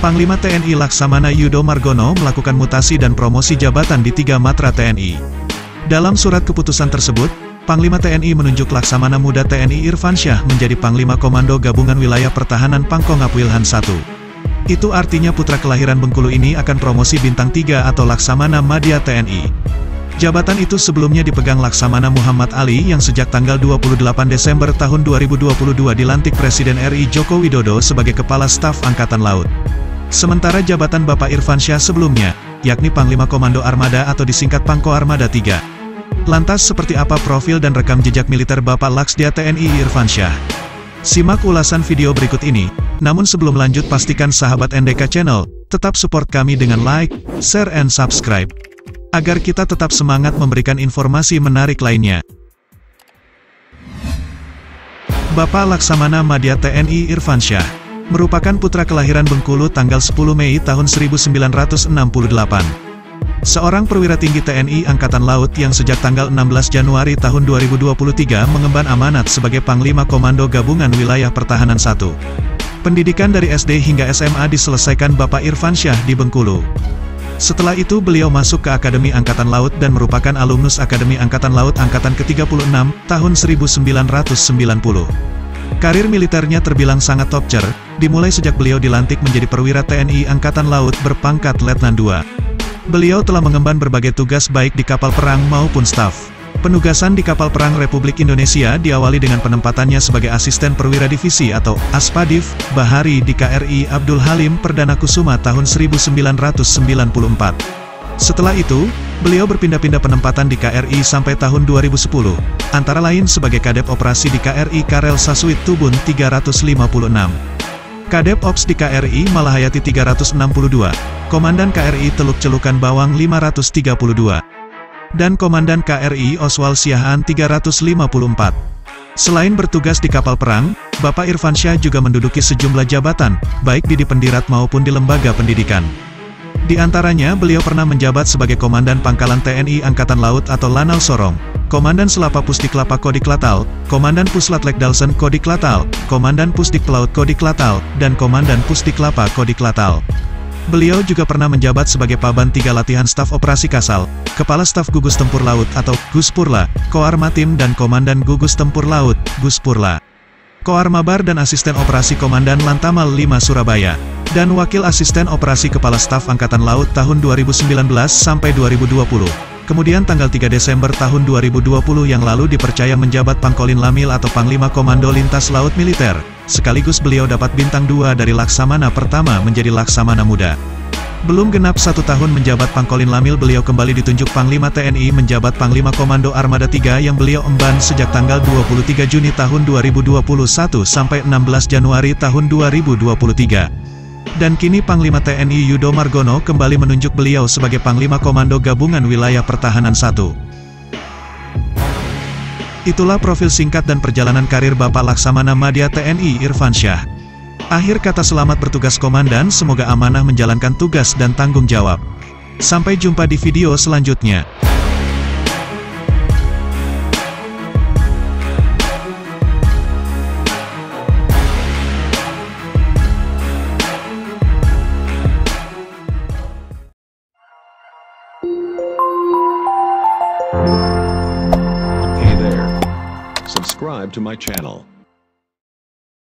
Panglima TNI Laksamana Yudo Margono melakukan mutasi dan promosi jabatan di 3 matra TNI. Dalam surat keputusan tersebut, Panglima TNI menunjuk Laksamana Muda TNI Irfansyah menjadi Panglima Komando Gabungan Wilayah Pertahanan Pangkongap Wilhan I. Itu artinya putra kelahiran Bengkulu ini akan promosi bintang 3 atau Laksamana Madya TNI. Jabatan itu sebelumnya dipegang Laksamana Muhammad Ali yang sejak tanggal 28 Desember tahun 2022 dilantik Presiden RI Joko Widodo sebagai Kepala Staf Angkatan Laut. Sementara jabatan Bapak Irfansyah sebelumnya, yakni Panglima Komando Armada atau disingkat Pangko Armada 3. Lantas seperti apa profil dan rekam jejak militer Bapak Laksdia TNI Irfansyah? Simak ulasan video berikut ini, namun sebelum lanjut pastikan sahabat NDK Channel, tetap support kami dengan like, share and subscribe, agar kita tetap semangat memberikan informasi menarik lainnya. Bapak Laksamana Madya TNI Irfansyah merupakan putra kelahiran Bengkulu tanggal 10 Mei tahun 1968. Seorang perwira tinggi TNI Angkatan Laut yang sejak tanggal 16 Januari tahun 2023 mengemban amanat sebagai Panglima Komando Gabungan Wilayah Pertahanan I. Pendidikan dari SD hingga SMA diselesaikan Bapak Irfansyah di Bengkulu. Setelah itu beliau masuk ke Akademi Angkatan Laut dan merupakan alumnus Akademi Angkatan Laut Angkatan ke-36, tahun 1990. Karir militernya terbilang sangat top tier, dimulai sejak beliau dilantik menjadi perwira TNI Angkatan Laut berpangkat Letnan II. Beliau telah mengemban berbagai tugas baik di kapal perang maupun staf. Penugasan di kapal perang Republik Indonesia diawali dengan penempatannya sebagai asisten perwira divisi atau Aspadif, Bahari di KRI Abdul Halim Perdana Kusuma tahun 1994. Setelah itu, beliau berpindah-pindah penempatan di KRI sampai tahun 2010, antara lain sebagai Kadep Operasi di KRI Karel Sasuit Tubun 356. Kadep Ops di KRI Malahayati 362, Komandan KRI Teluk Celukan Bawang 532. Dan Komandan KRI Oswal Siahaan 354. Selain bertugas di kapal perang, Bapak Irfansyah juga menduduki sejumlah jabatan, baik di Dipendirat maupun di lembaga pendidikan. Di antaranya beliau pernah menjabat sebagai Komandan Pangkalan TNI Angkatan Laut atau Lanal Sorong, Komandan Selapa Pusdiklapa Kodiklatal, Komandan Puslatlek Dalsen Kodiklatal, Komandan Pusdik Pelaut Kodiklatal, dan Komandan Pusdiklapa Kodiklatal. Beliau juga pernah menjabat sebagai Paban 3 Latihan Staf Operasi Kasal, Kepala Staf Gugus Tempur Laut atau Guspurla, Koarmatim dan Komandan Gugus Tempur Laut, Guspurla. Koarmabar dan Asisten Operasi Komandan Lantamal 5 Surabaya, dan Wakil Asisten Operasi Kepala Staf Angkatan Laut tahun 2019 sampai 2020. Kemudian tanggal 3 Desember tahun 2020 yang lalu dipercaya menjabat Pangkolin Lamil atau Panglima Komando Lintas Laut Militer. Sekaligus beliau dapat bintang 2 dari Laksamana pertama menjadi Laksamana Muda. Belum genap 1 tahun menjabat Pangkolin Lamil beliau kembali ditunjuk Panglima TNI menjabat Panglima Komando Armada 3 yang beliau emban sejak tanggal 23 Juni tahun 2021 sampai 16 Januari tahun 2023. Dan kini Panglima TNI Yudo Margono kembali menunjuk beliau sebagai Panglima Komando Gabungan Wilayah Pertahanan I. Itulah profil singkat dan perjalanan karir Bapak Laksamana Madya TNI Irfansyah. Akhir kata selamat bertugas Komandan, semoga amanah menjalankan tugas dan tanggung jawab. Sampai jumpa di video selanjutnya. Hey there. Subscribe to my channel.